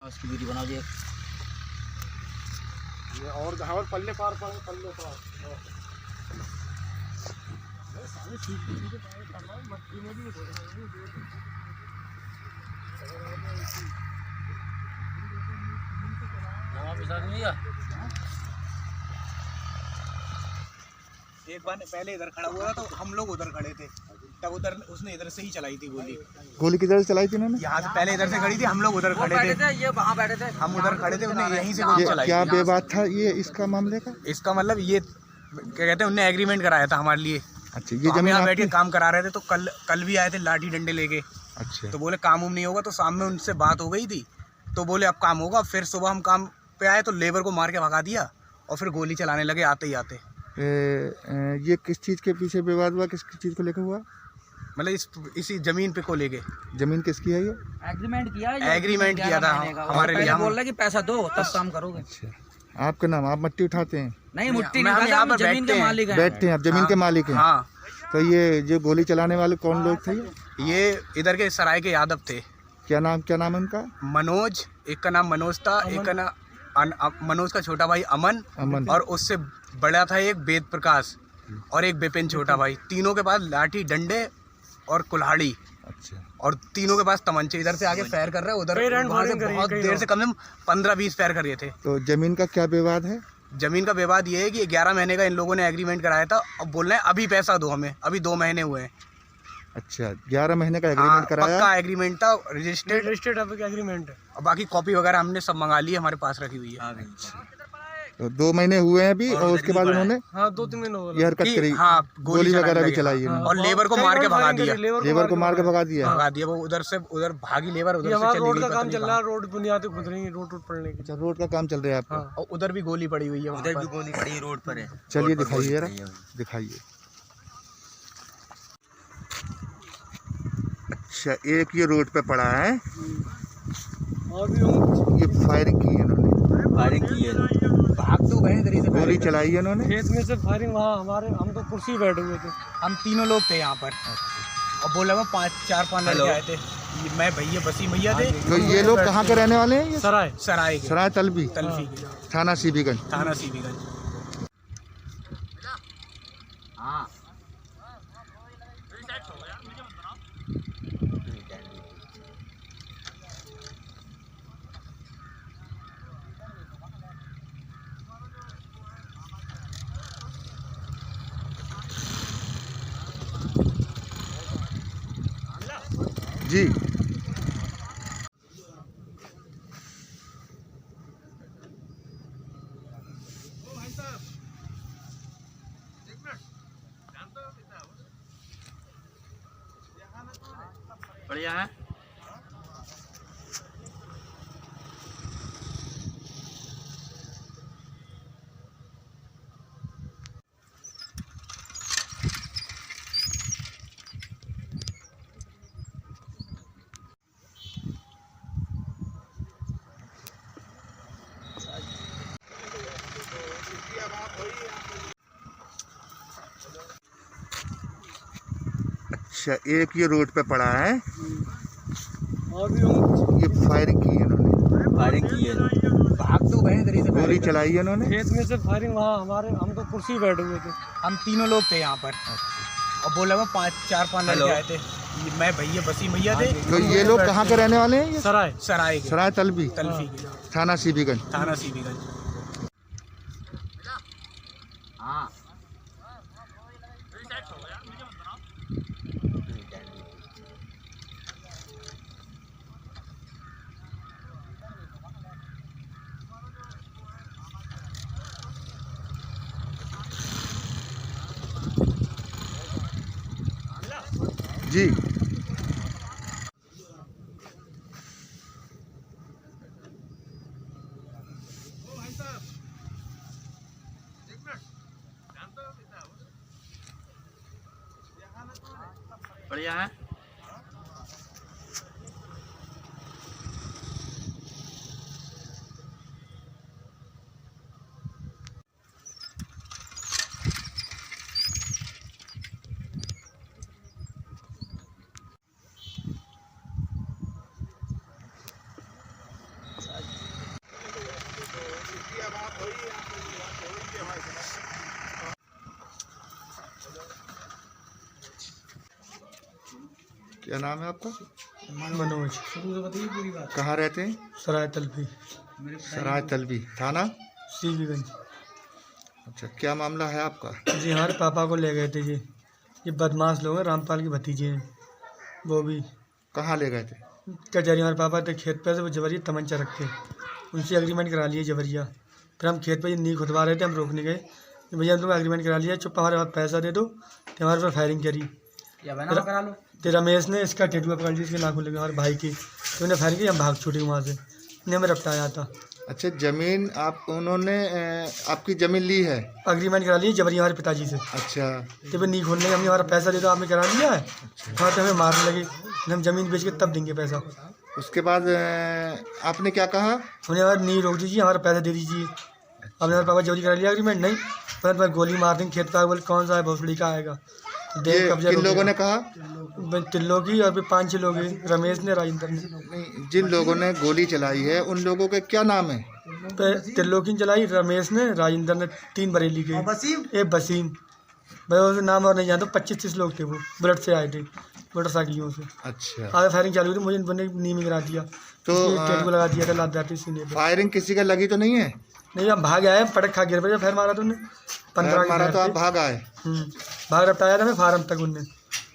इसकी वीडियो बनाओ जी। ये और पल्ले पार पल्ले पार एक बार पहले इधर खड़ा हुआ था तो हम लोग उधर खड़े थे, तब उधर उसने इधर से ही चलाई थी गोली। गोली किधर से चलाई थी उन्होंने? यहाँ से पहले इधर से खड़ी थी, हम लोग उधर खड़े थे, ये वहाँ बैठे थे, हम उधर खड़े थे, उसने यहीं से गोली चलाई। क्या बेबात था ये इसका मामले का? इसका मतलब ये क्या कहते हैं, उनने एग्रीमेंट कराया था हमारे लिए। अच्छा, ये तो हम जमीन यहाँ बैठ के आपकी? काम करा रहे थे, तो कल भी आए थे लाठी डंडे लेके। अच्छा, तो बोले काम उम नहीं होगा, तो शाम में उनसे बात हो गई थी, तो बोले अब काम होगा। फिर सुबह हम काम पे आए तो लेबर को मार के भगा दिया और फिर गोली चलाने लगे आते ही आते। ये किस चीज़ के पीछे विवाद हुआ, किस चीज़ को लेकर हुआ? मतलब इसी जमीन पे को लेके। जमीन किसकी है ये? एग्रीमेंट किया, एग्रीमेंट किया था हमारे लिए। बोल रहा कि पैसा दो तब काम करोगे। अच्छा, आपका नाम? आप मट्टी उठाते हैं? नहीं, मुट्ठी हम नहीं, यहाँ हम पर जमीन के मालिक हैं। बैठते हैं आप, जमीन के मालिक हैं? हाँ, तो ये जो गोली चलाने वाले कौन लोग थे? ये इधर के सराय के यादव थे। क्या नाम है उनका? मनोज, एक का नाम मनोज था, एक का नाम मनोज का छोटा भाई अमन, और उससे बड़ा था एक वेद प्रकाश और एक विपिन छोटा भाई। तीनों के पास लाठी डंडे और कुल्हाड़ी। अच्छा, और तीनों के पास तमंचे। इधर से आगे फायर कर रहे हैं, उधर वहाँ से बहुत देर से कम 15-20 फायर कर रहे थे। तो जमीन का क्या विवाद है? जमीन का विवाद ये है कि 11 महीने का इन लोगों ने एग्रीमेंट कराया था। अब बोल रहे हैं अभी पैसा दो हमें, अभी 2 महीने हुए हैं। अच्छा, 11 महीने का एग्रीमेंट कराया? पक्का एग्रीमेंट था, रजिस्टर्ड एग्रीमेंट है। और बाकी कॉपी वगैरह हमने सब मंगा ली, हमारे पास रखी हुई है। तो 2 महीने हुए हैं अभी, और उसके बाद उन्होंने 2-3 महीने हो ये हरकत करी? हाँ, गोली वगैरह भी चलाने चलाई लगे। है? और लेबर को मार के भगा दिया। लेबर को मार के भगा दिया? वो उधर से उधर भागी लेबर, उधर से हमारा चली रोड गई, का पता काम नहीं चल कहाँ। रहा है, रोड बुनियादें खुद रही है, रोड पड़ने की। अच्छा, रोड का काम चल रहा है आपका? और उधर भी गोली पड़ी हुई है, उधर भी गोली पड़ी रोड पर है। चलिए दिखाइए जरा, दिखाइए। अच्छा, एक ये रोड पे पड़ा है, और भी हम ये फायरिंग की है इन्होंने? फायरिंग की है, भाग तो गए इधर ही से। गोली चलाई है इन्होंने? खेत में से फायरिंग, वहाँ हमारे हम तो कुर्सी बैठे हुए थे। हम तीनों लोग थे यहाँ पर। और बोला मैं 4-5 लड़के आए थे। मैं भैया बसीम भैया थे। तो ये लोग कहाँ के रहने वाले हैं? ये सराय सराय के, सराय तलबी, तलफी के, थाना सीबीगंज। थाना सीबीगंज। हाँ जी, बढ़िया है। अच्छा, एक ये रोड पे पड़ा है, और भी हम ये फायरिंग की है इन्होंने? फायरिंग की है, भाग तो गए इधर ही से। गोली चलाई है इन्होंने? खेत में से फायरिंग, वहाँ हमारे हम तो कुर्सी बैठे हुए थे। हम तीनों लोग थे यहाँ पर। और बोला मैं 4-5 लड़के आए थे। मैं भैया बसीम भैया थे। तो ये लोग कहाँ के रहने वाले हैं? ये सराय सराय के, सराय तलबी, तलफी के, थाना सीबीगंज। थाना सीबीगंज। हाँ जी, बढ़िया है। क्या नाम है आपका? मनोज। कहाँ रहते हैं? सराय तलपी, सराय तलबी, थाना? सीवीगंज। अच्छा, क्या मामला है आपका? जी हमारे पापा को ले गए थे जी, ये बदमाश लोग हैं, रामपाल की भतीजे हैं, वो भी कहाँ ले गए थे? कचहरी। हमारे पापा थे खेत पे से, वो जबरिया तमंचा रखे, उनसे एग्रीमेंट करा लिए जबरिया। फिर हम खेत पे नी खुदवा रहे थे, हम रोकने गए कि भैया तुम एग्रीमेंट करा लिया, चुप हमारे पास पैसा दे दो, तो हमारे पर फायरिंग करी। करा लो। तो रमेश ने इसका टेटुआ पकड़ लिया, इसके नाखून लगे हमारे भाई की, तो उन्हें फायरिंग की, हम भाग छूटे वहाँ से, इन्हें हमें रपटाया था। अच्छा, जमीन उन्होंने आपकी जमीन ली है? एग्रीमेंट करा लिए जबरिया हमारे पिताजी से। अच्छा, तो फिर नी खोलने के, हमने हमारा पैसा दे दो, आपने करा लिया है, हाँ तो हमें मारने लगे, हम ज़मीन बेच के तब देंगे पैसा। उसके बाद आपने क्या कहा? हमने हमारा नी रोक दीजिए, हमारा पैसा दे दीजिए। हमने हमारे पापा जबरी करा लिया एग्रीमेंट, नहीं पर गोली मार देंगे खेत का, बोले कौन सा है भोसड़ी का आएगा। ये किन लोगों ने कहा? तिल्लो की और भी 5-6 लोग हैं, रमेश ने, राजेंद्र ने। नहीं, जिन लोगों ने गोली चलाई है उन लोगों के क्या नाम है? तिल्लो की चलाई रमेश ने, राजेंद्र ने, 3 बरेली के, एक बसीम, भाई उसका नाम और नहीं जानता। 25-30 लोग थे, वो बुलेट से आए थे, मोटरसाइकिलों से। अच्छा, आगे फायरिंग चालू हुई थी, मुझे उन्होंने नी में गिरा दिया, तो टेटू लगा दिया था लात जाती सीने पे। फायरिंग किसी का लगी तो नहीं है? नहीं, हम भाग आए, पटक खा गिर पड़े, फिर मारा तो उन्हें 15 मारा तो आप भाग आए? भाग रपटाया था हमें फार्म तक उनने,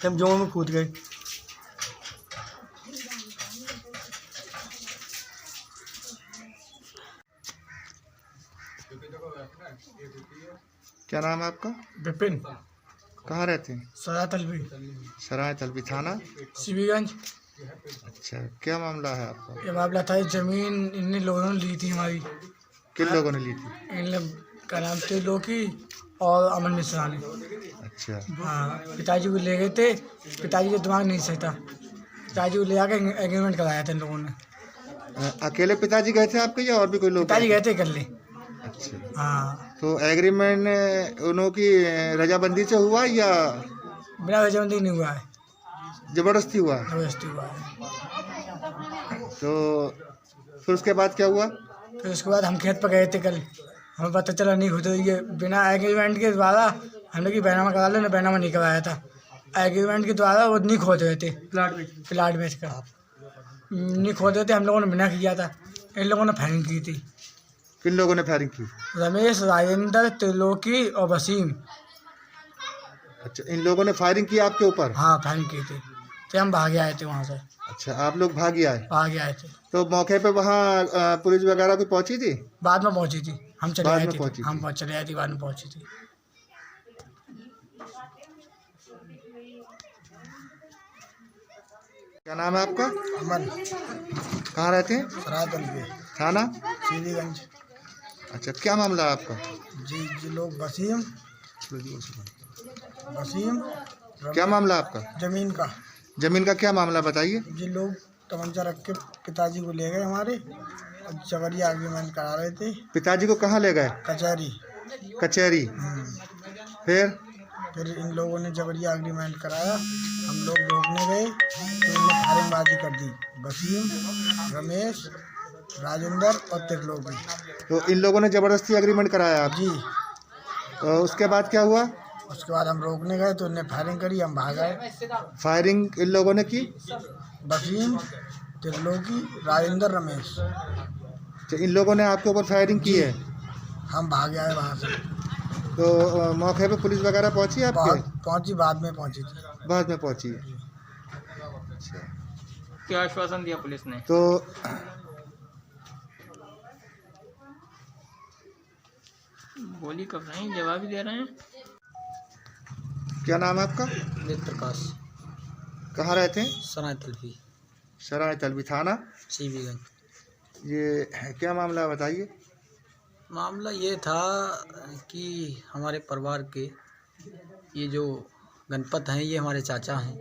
हम जो में कूद गए। क्या नाम है आपका? विपिन। कहाँ रहते हैं? सराय तलबी, सराय तलबी, थाना? सीवीगंज। अच्छा, क्या मामला है आपका? ये मामला था, जमीन इन लोगों ने ली थी हमारी। किन लोगों ने ली थी? इन लोग का नाम थे लोकी और अमन मिश्रा ने। अच्छा, हाँ, पिताजी को ले गए थे, पिताजी का दिमाग नहीं सही था, पिताजी को ले आके एग्रीमेंट कराया था इन लोगों ने। अकेले पिताजी गए थे आपके या और भी कोई लोग? पिताजी गए थे कर ले। अच्छा, हाँ, तो एग्रीमेंट उन्हों की रजाबंदी से हुआ या बिना रजामंदी नहीं हुआ है, जबरदस्ती हुआ? जबरदस्ती हुआ है। तो फिर उसके बाद क्या हुआ? फिर उसके बाद हम खेत पर गए थे कल, हमें पता चला नहीं खुद ये बिना एग्रीमेंट के द्वारा हमने कि बैनामा करा लो, बैनामा नहीं कराया था, एग्रीमेंट के द्वारा वो नहीं खोद रहे थे, प्लाट बेच कर नहीं खोद रहे थे, हम लोगों ने बिना किया था, इन लोगों ने फायरिंग की थी। किन लोगों ने फायरिंग की? रमेश, राजेंद्र, त्रिलोकी और वसीम। अच्छा, इन लोगों ने फायरिंग की आपके ऊपर? हाँ, फायरिंग की थी, तो हम भागे आए थे वहाँ से। अच्छा, आप लोग भाग आए? भागे आए थे। तो मौके पे वहाँ पुलिस वगैरह भी पहुंची थी? बाद में पहुँची थी, हम चले बाद आए में थे, पहुंची हम चले आए थे, बाद में पहुँची थी। क्या नाम है आपका? अमन। कहाँ रहते हैं? सराय तलबी, थाना? सीवीगंज। अच्छा, क्या मामला है आपका? जी लोग वसीम, क्या मामला है आपका? जमीन का। जमीन का क्या मामला बताइए? जी लोग तमंचा रख के पिताजी को ले गए हमारे, और जबरिया एग्रीमेंट करा रहे थे। पिताजी को कहाँ ले गए? कचहरी। कचहरी। फिर इन लोगों ने जबरिया एग्रीमेंट कराया, हम लोग रोकने गए तो इन्होंने फायरिंगबाजी कर दी, वसीम, रमेश, राजेंद्र और त्रिलोकी। तो इन लोगों ने जबरदस्ती एग्रीमेंट कराया आप? जी। तो उसके बाद क्या हुआ? उसके बाद हम रोकने गए तो इन्हें फायरिंग करी, हम भाग आए। फायरिंग इन लोगों ने की? वसीम, त्रिलोकी, राजेंद्र, रमेश। तो इन लोगों ने आपके ऊपर फायरिंग की है? हम भाग आए वहाँ से। तो मौके पे पुलिस वगैरह पहुंची आपके? पहुंची, बाद में पहुंची थी। बाद में पहुंची। अच्छा, क्या आश्वासन दिया पुलिस ने? तो गोली कब नहीं, जवाब भी दे रहे हैं। क्या नाम है आपका? वेद प्रकाश। कहाँ रहते हैं? सराय तलबी, सराय तलबी, थाना? सीवीगंज। ये क्या मामला है बताइए? मामला ये था कि हमारे परिवार के ये जो गणपत हैं, ये हमारे चाचा हैं,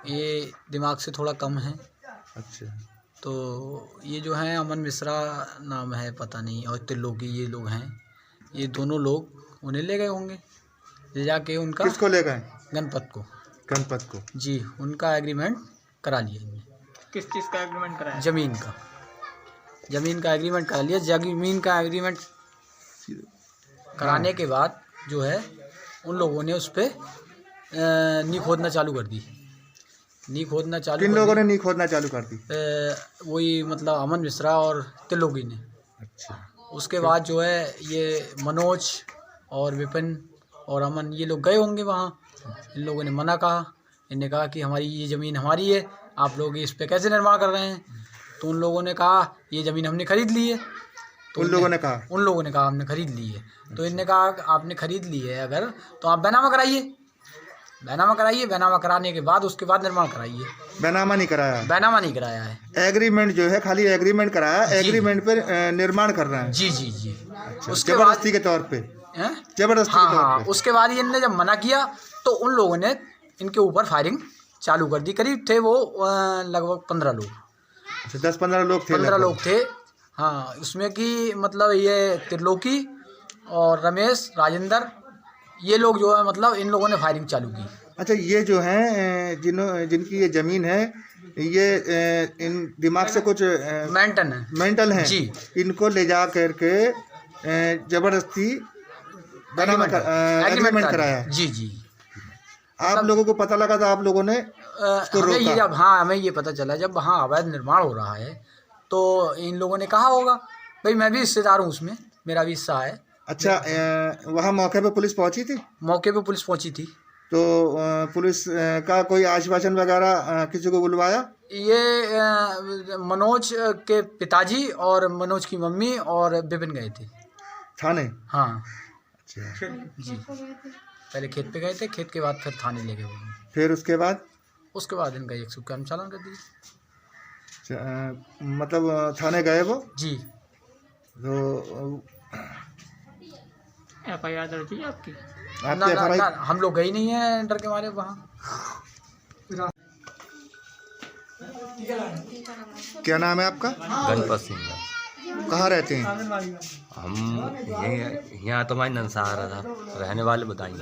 ये दिमाग से थोड़ा कम हैं। अच्छा, तो ये जो हैं अमन मिश्रा नाम है, पता नहीं, और त्रिलोकी, ये लोग हैं, ये दोनों लोग उन्हें ले गए होंगे, ले जाके उनका। किसको ले गए? गणपत को। गणपत को? जी, उनका एग्रीमेंट करा लिया इनने। किस चीज़ का एग्रीमेंट कराया? ज़मीन का, ज़मीन का एग्रीमेंट करा लिया। ज़मीन का एग्रीमेंट कराने के बाद जो है उन लोगों ने उस पर नी खोदना चालू कर दी। नी खोदना चालू किन कर लोगों दी। ने नी खोदना चालू कर दी? वही मतलब अमन मिश्रा और त्रिलोकी ने। अच्छा, उसके बाद जो है ये मनोज और विपिन और अमन ये लोग गए होंगे वहाँ। इन लोगों ने मना कहा, इन्हें कहा कि हमारी ये ज़मीन हमारी है, आप लोग इस पे कैसे निर्माण कर रहे हैं। तो उन लोगों ने कहा ये ज़मीन हमने खरीद ली है। तो उन लोगों ने कहा हमने खरीद ली है। तो इनने कहा आपने खरीद ली है अगर तो आप बैनामा कराइए, बैनामा कराने के बाद उसके बाद निर्माण कराइए। बैनामा नहीं कराया? बैनामा नहीं कराया है। एग्रीमेंट जो है खाली एग्रीमेंट कराया, एग्रीमेंट पर निर्माण कर रहे हैं। जी जी जी। अच्छा, उसके बाद जबरदस्ती के तौर पे? हैं? जबरदस्ती हाँ के तौर हाँ। पे? उसके बाद ये इनने जब मना किया तो उन लोगों ने इनके ऊपर फायरिंग चालू कर दी। करीब थे वो लगभग 15 लोग। अच्छा, 10-15 लोग थे? 15 लोग थे हाँ। उसमें कि मतलब ये त्रिलोकी और रमेश राजेंद्र ये लोग जो है मतलब इन लोगों ने फायरिंग चालू की। अच्छा, ये जो हैं जिनकी ये ज़मीन है, ये इन दिमाग से कुछ मेंटन है। मेंटल हैं जी। इनको ले जा करके जबरदस्ती एग्रीमेंट कराया? जी जी। आप लोगों को पता लगा था, आप लोगों ने उसको हमें ये रोका? हमें ये पता चला जब वहाँ अवैध निर्माण हो रहा है तो इन लोगों ने कहा होगा भाई मैं भी हिस्सेदार हूँ उसमें, मेरा भी हिस्सा है। अच्छा, वहाँ मौके पे पुलिस पहुंची थी? मौके पे पुलिस पहुंची थी। तो पुलिस का कोई आश्वासन वगैरह किसी को बुलवाया? ये मनोज के पिताजी और मनोज की मम्मी और विपिन गए थे थाने? हाँ अच्छा, जी। पहले खेत पे गए थे, खेत के बाद फिर थाने ले गए वो। फिर उसके बाद? उसके बाद इनका 100 का चालान कर दिया। मतलब थाने गए वो? जी। तो FIR दर्ज है आपकी? आपके FIR? हम लोग गए ही नहीं है डर के मारे वहाँ। क्या नाम है आपका? गणपत सिंह। कहाँ रहते हैं? हम यहाँ तो हमारी नंसारा था, रहने वाले बताएंगे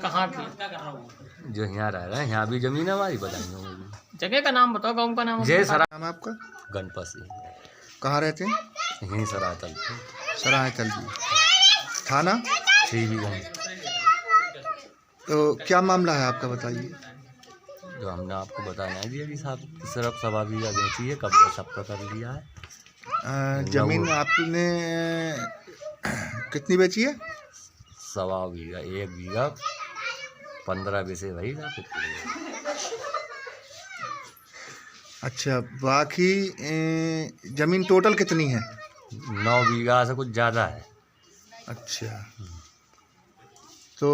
कहाँ की? जो यहाँ रह रहे हैं, यहाँ भी जमीन है हमारी, बताएंगे। जगह का नाम बताओ, गाँव का नाम। जय सरा नाम है आपका? गणपत सिंह। कहाँ रहते हैं? यहीं सरातल सराय तलबी थाना? श्रीगंज। तो क्या मामला है आपका, बताइए। जो हमने आपको बताया है जी, अभी साहब सिर्फ 1.25 बीघा बेची है, कब्जा सबका कर लिया है। जमीन आपने कितनी बेची है? 1.25 बीघा, 1 बीघा 15 पैसे वही था। अच्छा, बाकी जमीन टोटल कितनी है? 9 बीघा से कुछ ज़्यादा है। अच्छा, तो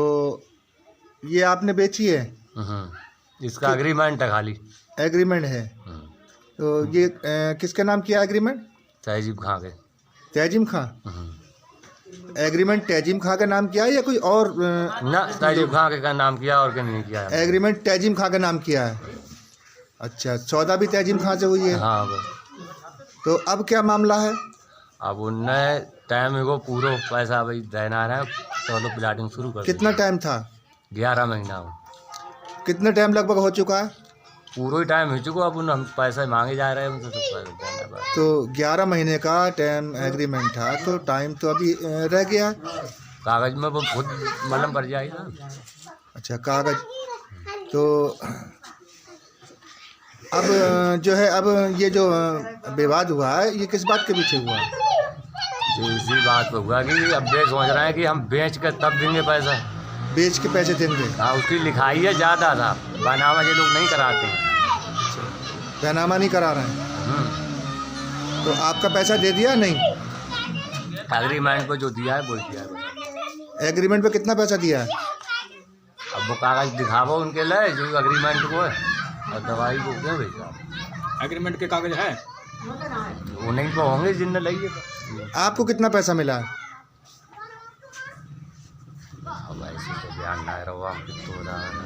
ये आपने बेची है? इसका एग्रीमेंट है खाली। एग्रीमेंट है? तो ये किसके नाम किया एग्रीमेंट? तहजीब खां के। तहजीम खां? एग्रीमेंट तहजीम खां का नाम किया है या कोई और? ना, तहजीब खां के का नाम किया और क्या नहीं किया है। एग्रीमेंट तहजीम खां का नाम किया है? अच्छा, सौदा भी तहजीम खां से हुई है? हाँ बस। तो अब क्या मामला है? अब उनने टाइम को पूरा पैसा भाई देना है तो लोग प्लाटिंग शुरू कर। कितना टाइम था? 11 महीना हो। कितना टाइम लगभग हो चुका है? पूरा ही टाइम हो चुका। अब हम पैसे मांगे जा रहे हैं उनसे, सब पैसे देना है। तो 11 महीने का टाइम एग्रीमेंट था, तो टाइम तो अभी रह गया। कागज में वो खुद मलम पड़ जाएगा। अच्छा, कागज तो अब जो है, अब ये जो विवाद हुआ है ये किस बात के पीछे हुआ? जो इसी बात पर हुआ कि अब ये सोच रहे हैं कि हम बेच कर तब देंगे पैसा। बेच के पैसे देंगे? हाँ, उसकी लिखाई है ज़्यादा था, बनावा ये लोग नहीं कराते हैं। बैनामा नहीं करा रहे हैं? तो आपका पैसा दे दिया नहीं? एग्रीमेंट पर जो दिया है वो दिया है। एग्रीमेंट पे कितना पैसा दिया है? अब वो कागज दिखावो उनके लिए जो एग्रीमेंट को है, और दवाई को क्यों भेजा। एग्रीमेंट के कागज है वो नहीं को होंगे जिनने लगी है। आपको कितना पैसा मिला है? अब ऐसे तो ध्यान ना रहो, हम कितना